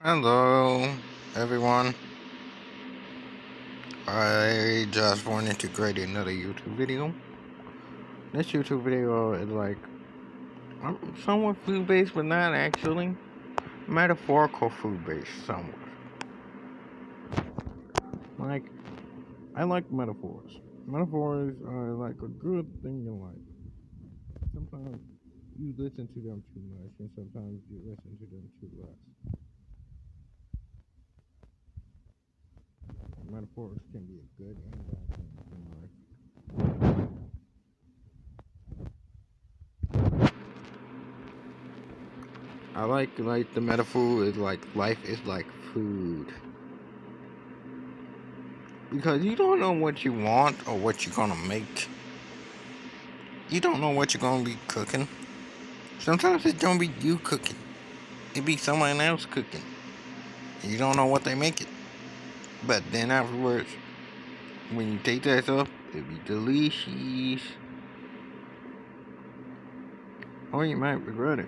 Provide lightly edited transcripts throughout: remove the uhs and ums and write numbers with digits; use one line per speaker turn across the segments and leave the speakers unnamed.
Hello, everyone. I just wanted to create another YouTube video. This YouTube video is like somewhat food based, but not actually. Metaphorical food based, somewhat. Like, I like metaphors. Metaphors are like a good thing in life. Sometimes you listen to them too much, and sometimes you listen to them too less. Metaphors can be a good and bad thing in life. I like the metaphor is like life is like food. Because you don't know what you want or what you're gonna make. You don't know what you're gonna be cooking. Sometimes it don't be you cooking. It be someone else cooking. And you don't know what they make it. But then afterwards, when you take that stuff, it be delicious. Or you might regret it.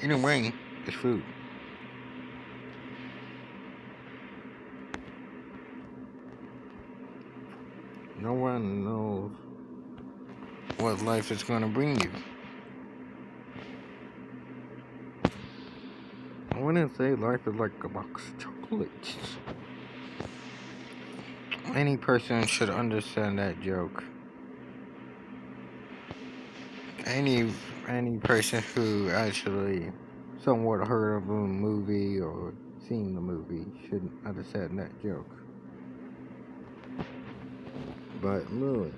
Anyway, it's food. No one knows what life is gonna bring you. I wouldn't say life is like a box of chocolates. Any person should understand that joke. Any any person who actually somewhat heard of a movie or seen the movie should understand that joke. But really,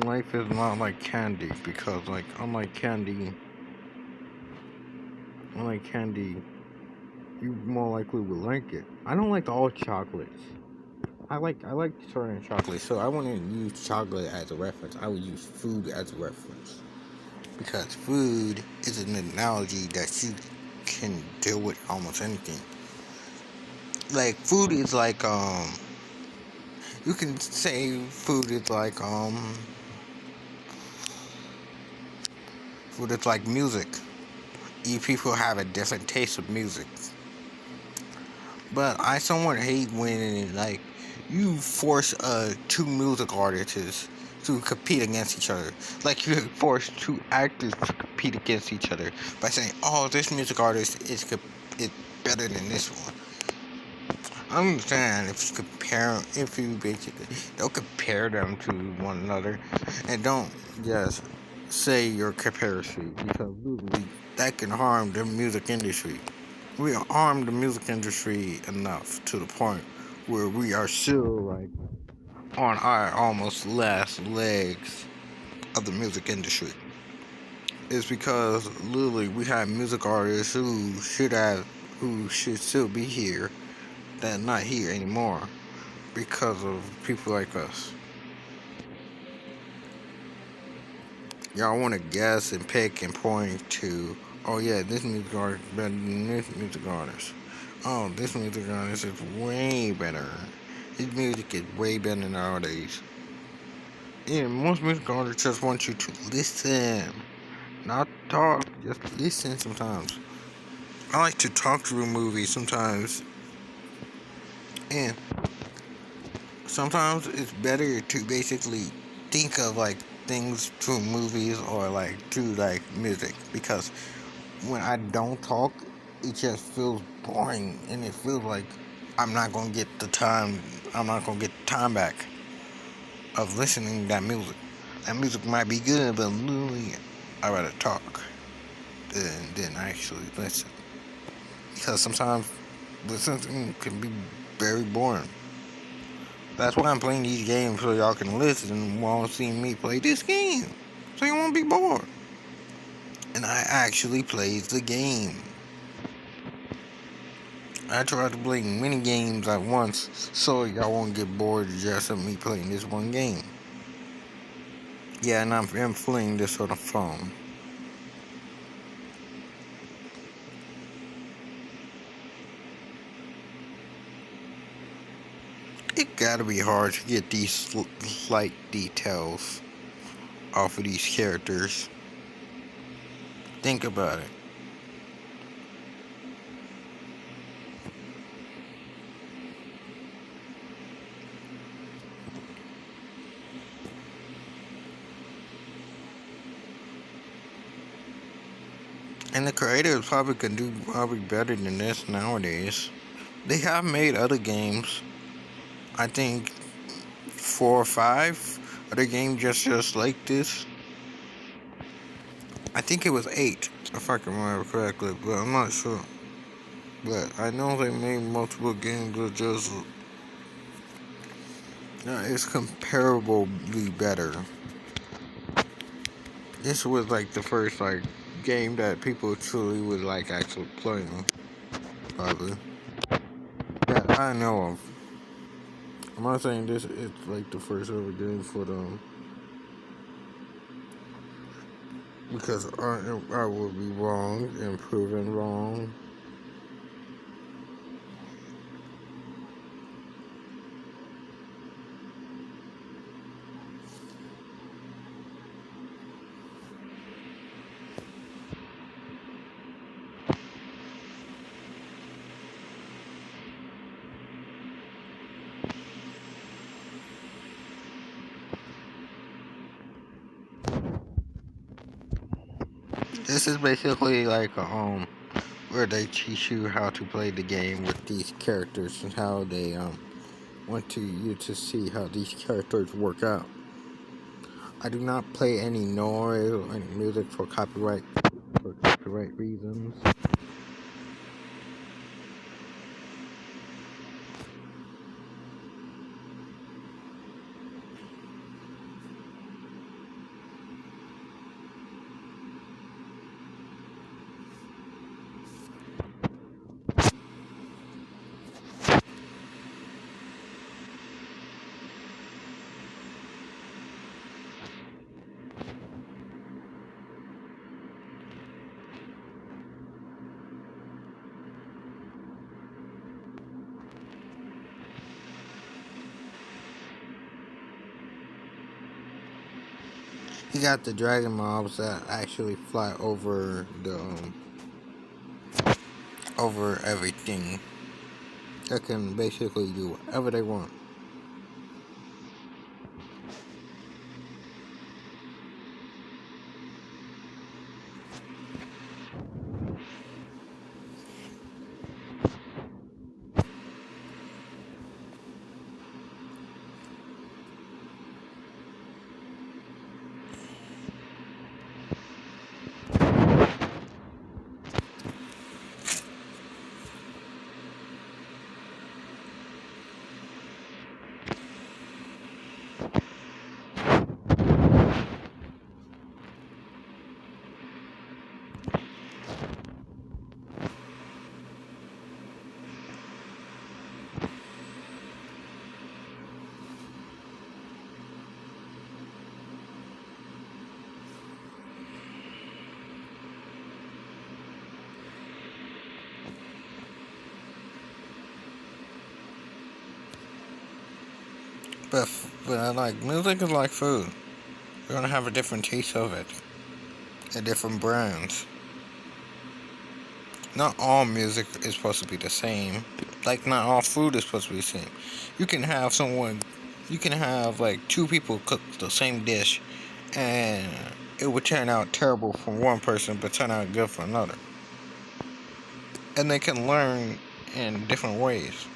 life is not like candy because like unlike candy, you more likely will like it. I don't like all chocolates. I like certain chocolates, so I wouldn't use chocolate as a reference. I would use food as a reference because food is an analogy that you can deal with almost anything. Like food is like you can say food is like music. You people have a different taste of music. But I somewhat hate when like you force two music artists to compete against each other. Like you force two actors to compete against each other by saying, "Oh, this music artist is better than this one." I understand if you basically don't compare them to one another, and don't just say your comparison because literally that can harm the music industry. We harm the music industry enough to the point where we are still like on our almost last legs of the music industry. It's because literally we have music artists who should still be here that are not here anymore because of people like us. Y'all want to guess and pick and point to, oh yeah, this music artist is better than this music artist. Oh, this music artist is way better. His music is way better nowadays. Yeah, most music artists just want you to listen, not talk, just listen sometimes. I like to talk through movies sometimes, and sometimes it's better to basically think of like things through movies or like through like music because when I don't talk, it just feels boring and it feels like I'm not gonna get the time. I'm not gonna get the time back of listening to that music. That music might be good, but literally, I rather talk than actually listen because sometimes listening can be very boring. That's why I'm playing these games so y'all can listen while seeing me play this game, so you won't be bored. And I actually plays the game. I try to play many games at once so y'all won't get bored just of me playing this one game. Yeah, and I'm playing this on the phone. It gotta be hard to get these slight details off of these characters. Think about it. And the creators probably can do probably better than this nowadays. They have made other games. I think 4 or 5 other games just like this. I think it was 8, if I can remember correctly, but I'm not sure. But I know they made multiple games that just it's comparably better. This was like the first like game that people truly would like actually playing, probably. That I know of. I'm not saying this is like the first ever game for them, because I would be wrong and proven wrong. This is basically like where they teach you how to play the game with these characters and how they want you to see how these characters work out. I do not play any noise or any music for copyright reasons. You got the dragon mobs that actually fly over the over everything. That can basically do whatever they want. But but like music is like food. You're gonna have a different taste of it, at different brands. Not all music is supposed to be the same. Like not all food is supposed to be the same. You can have someone, you can have like 2 people cook the same dish, and it would turn out terrible for one person, but turn out good for another. And they can learn in different ways.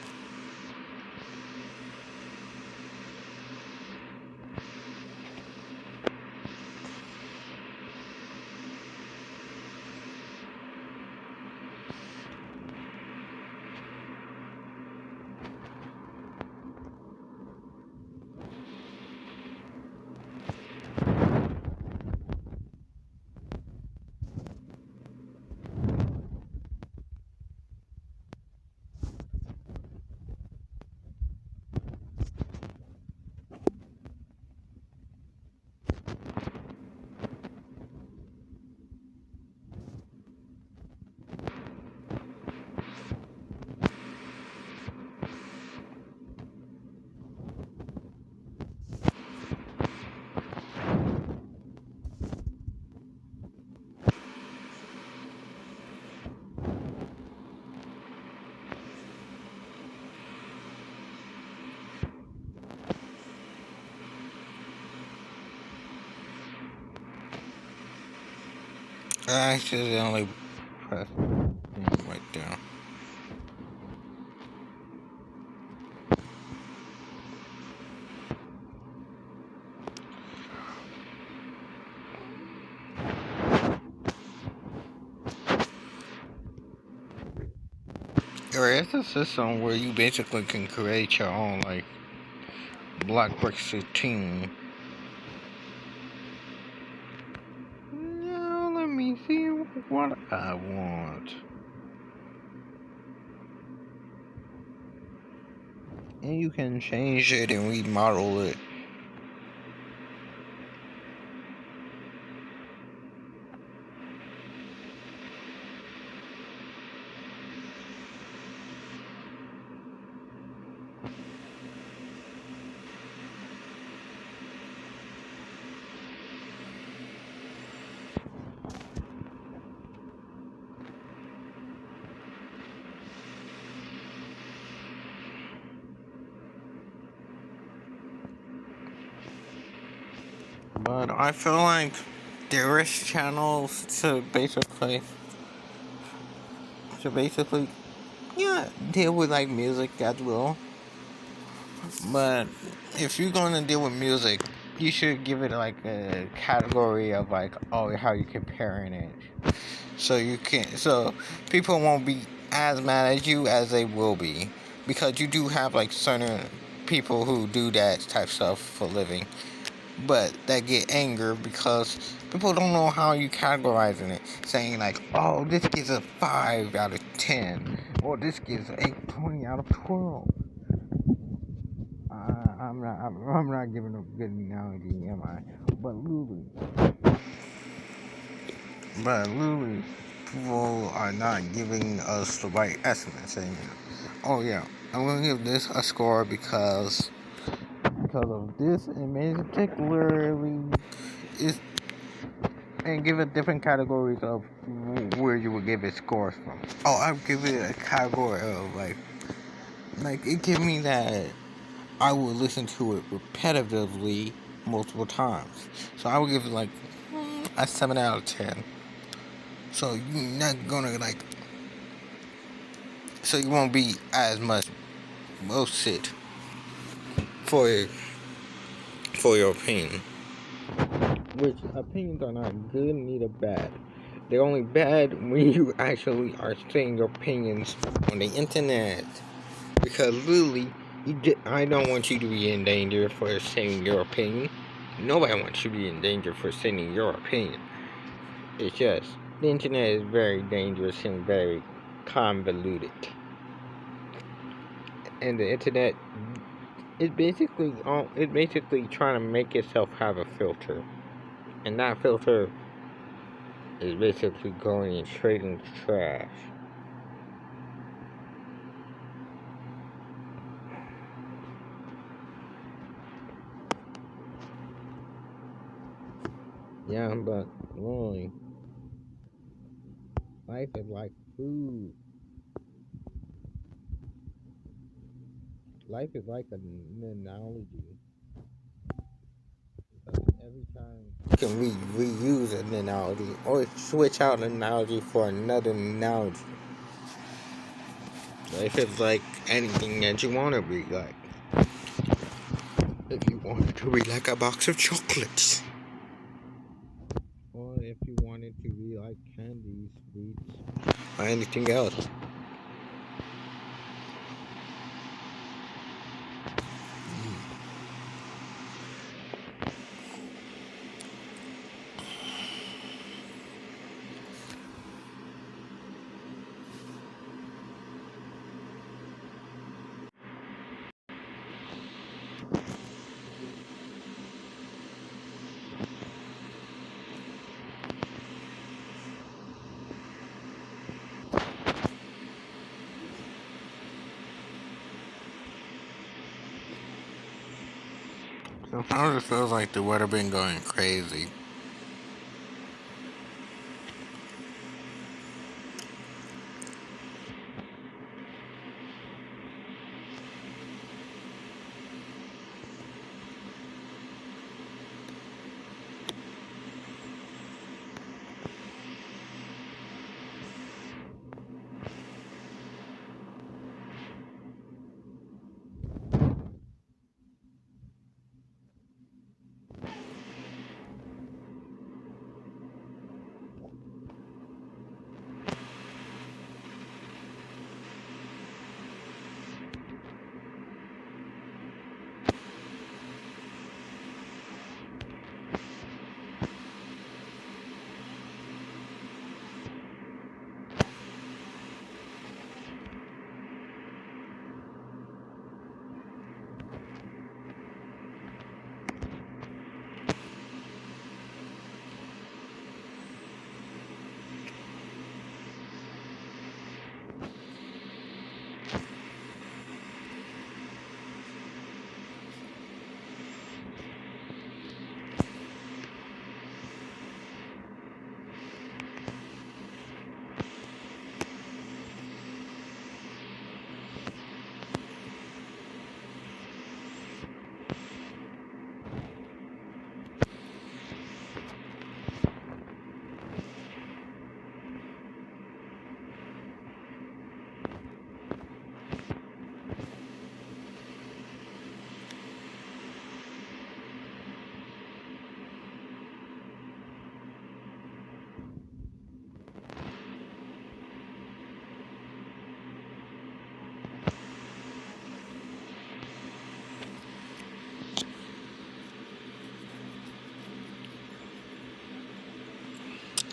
I accidentally pressed thing right there. There is a system where you basically can create your own like block bricks team. Now let me see what I want. And you can change it and remodel it. But I feel like there is channels to basically yeah deal with like music as well. But if you're gonna deal with music, you should give it like a category of like oh how you comparing it. So people won't be as mad at you as they will be. Because you do have like certain people who do that type stuff for a living. But that get anger because people don't know how you categorizing it. Saying like, oh, this gets a 5 out of 10. Or this gets a 20 out of 12. I'm not giving a good analogy, am I? But literally, people are not giving us the right estimate. Saying, oh yeah, I'm gonna give this a score because of this, and maybe particularly is, and give it different categories of where you would give it scores from. Oh, I'll give it a category of like it give me that I will listen to it repetitively multiple times. So I would give it like a 7 out of 10. So you're not gonna like, so you won't be as much roasted for for your opinion. Which opinions are not good, neither bad. They're only bad when you actually are saying your opinions on the internet. Because literally, I don't want you to be in danger for saying your opinion. Nobody wants you to be in danger for saying your opinion. It's just the internet is very dangerous and very convoluted, and the internet is basically trying to make itself have a filter, and that filter is basically going straight into trash. Yeah, but really, life is like food. Life is like an analogy. Every time you can reuse an analogy or switch out an analogy for another analogy. Life is like anything that you want to be like. If you want it to be like a box of chocolates, or if you want it to be like candy, sweets, or anything else. Sometimes it feels like the weather been going crazy.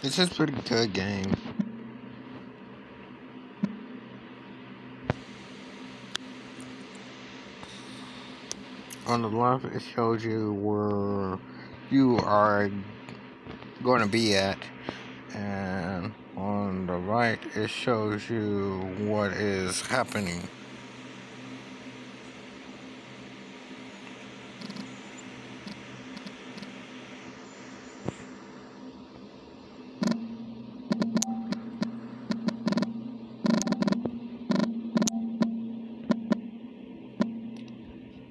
It's a pretty good game. On the left, it shows you where you are going to be at, and on the right, it shows you what is happening.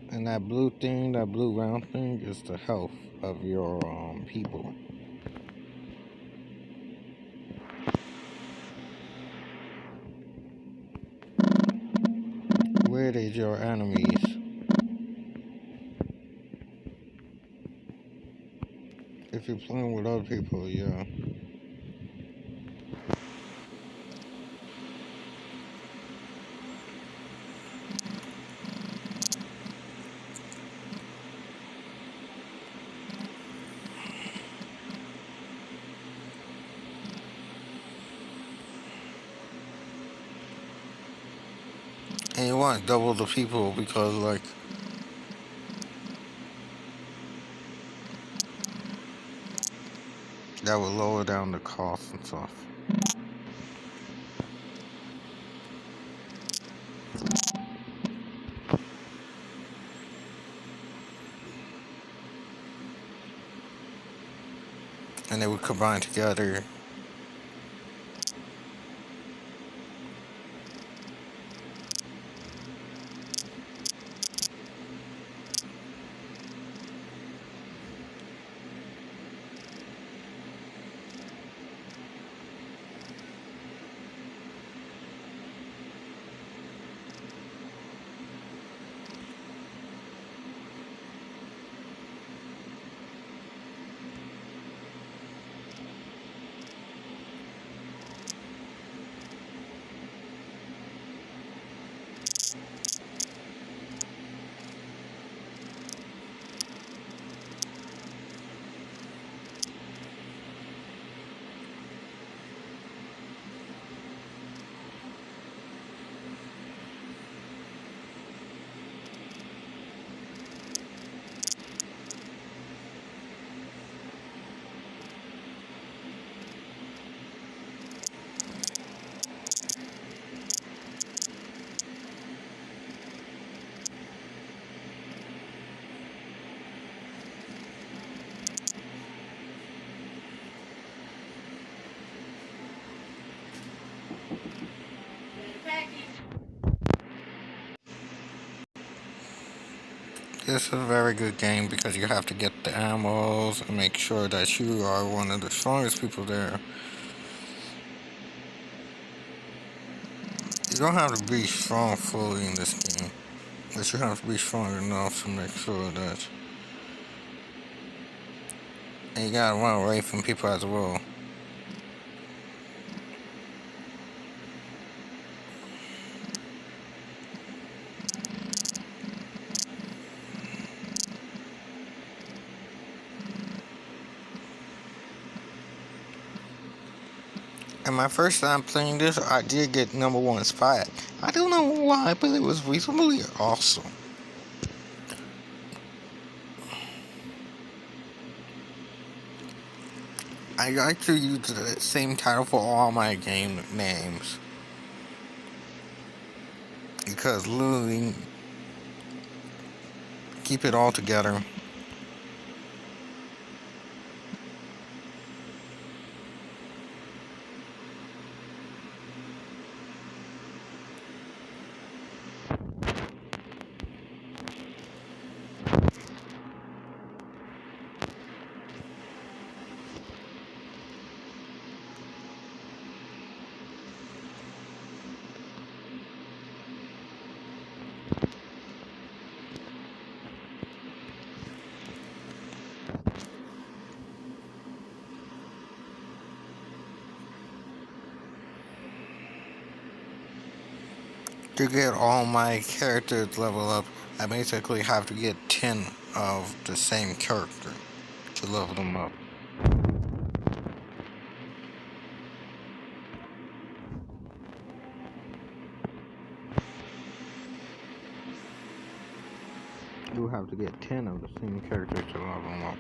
And that blue thing, that blue round thing, is the health of your people. Red is your enemies. If you're playing with other people, yeah. And you want double the people because, like, that would lower down the cost and stuff. And they would combine together. This is a very good game because you have to get the ammos and make sure that you are one of the strongest people there. You don't have to be strong fully in this game, but you have to be strong enough to make sure that. And you gotta run away from people as well. And my first time playing this, I did get #1 spot. I don't know why, but it was reasonably awesome. I like to use the same title for all my game names because literally keep it all together. To get all my characters level up, I basically have to get 10 of the same character to level them up. you have to get 10 of the same characters to level them up.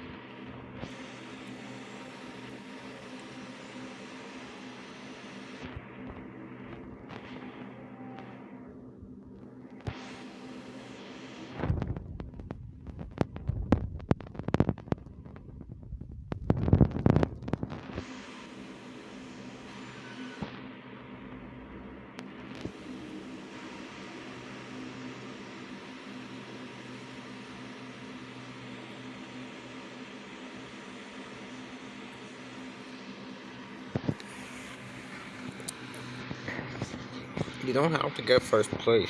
You don't have to get first place.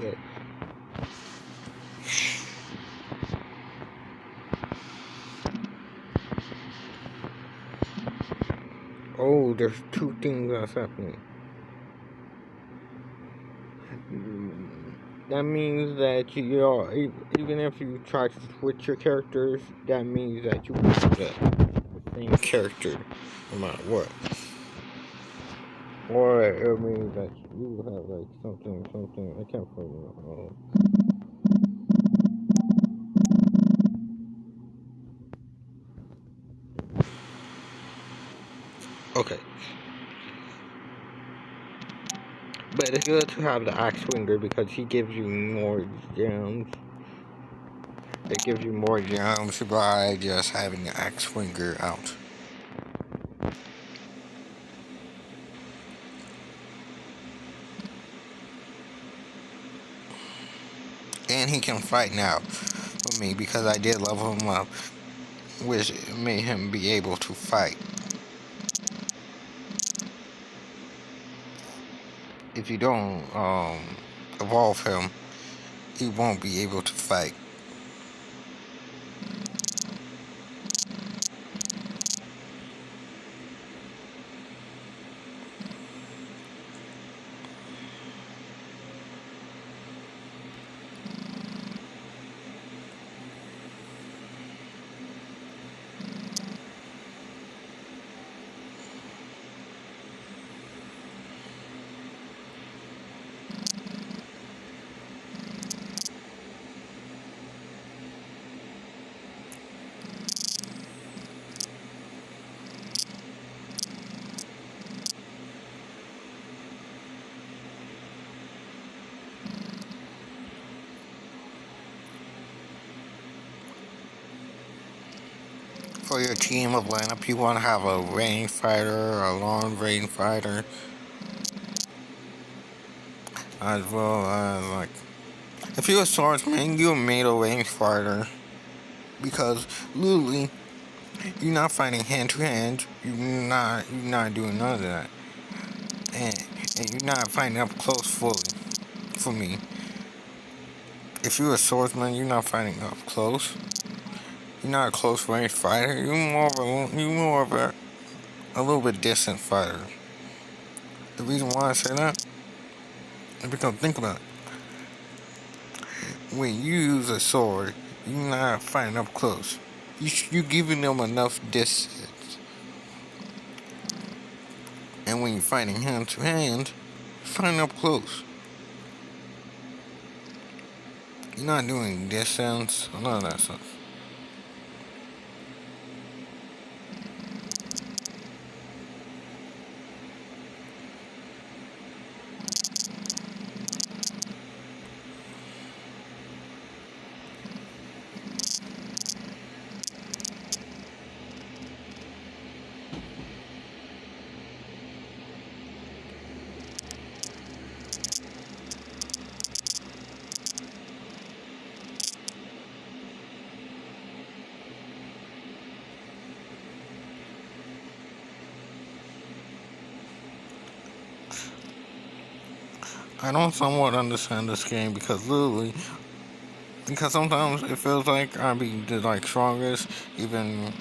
Yeah. Oh, there's two things that's happening. That means that you're even if you try to switch your characters, that means that you have the same character no matter what. Or it means that you have like something. I can't remember. Okay. But it's good to have the axe swinger because he gives you more gems. It gives you more gems by just having the axe swinger out. And he can fight now with me because I did level him up, which made him be able to fight. If you don't evolve him, he won't be able to fight. For your team of lineup, you want to have a range fighter, a long range fighter, as well as like if you're a swordsman, you're a middle range fighter because literally you're not fighting hand to hand. You're not doing none of that, and you're not fighting up close fully. For me, if you're a swordsman, you're not fighting up close. You're not a close range fighter. You're more of a little bit distant fighter. The reason why I say that is because think about it. When you use a sword, you're not fighting up close. You're giving them enough distance. And when you're fighting hand to hand, you're fighting up close. You're not doing distance, none of that stuff. I don't somewhat understand this game because sometimes it feels like I be the like strongest, even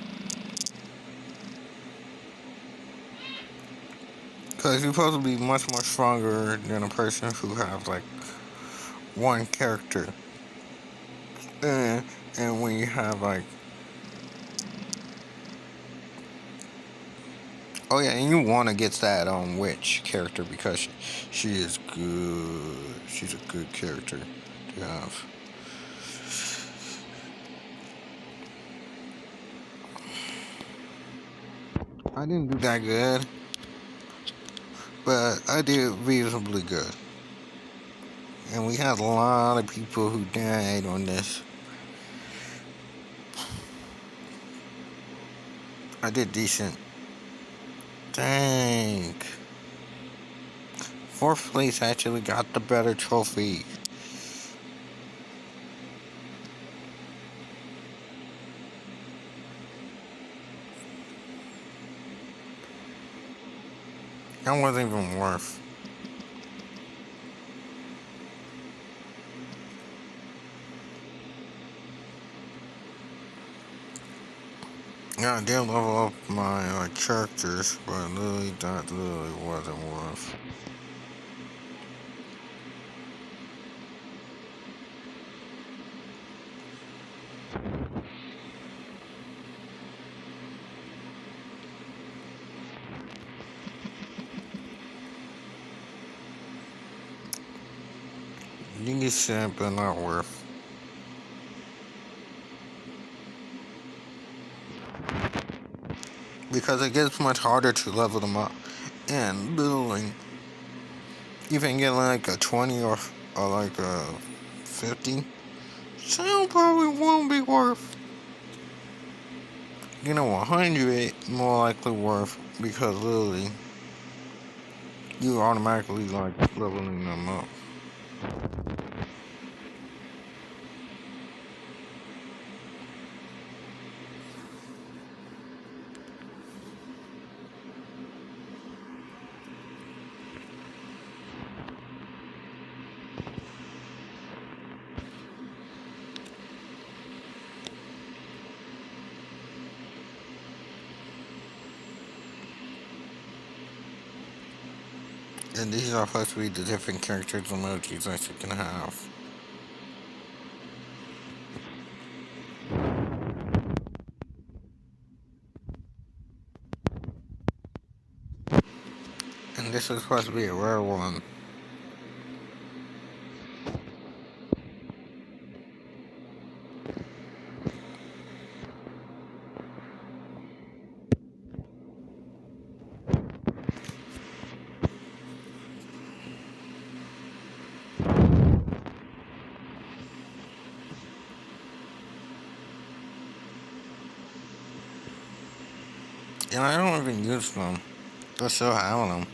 because you're supposed to be much more stronger than a person who has like one character, and when you have like, oh yeah, and you want to get that witch character because she is good. She's a good character to have. I didn't do that good, but I did reasonably good. And we had a lot of people who died on this. I did decent. Dang. Fourth place actually got the better trophy. That wasn't even worth. Yeah, I did level up my characters, but literally that literally wasn't worth. Decent, but not worth. Because it gets much harder to level them up. And literally, even getting like a 20 or like a 50, still probably won't be worth. You know, 100 more likely worth because literally, you automatically like leveling them up. And these are supposed to be the different characters emojis that you can have. And this is supposed to be a rare one. And I don't even use them. They're still having them.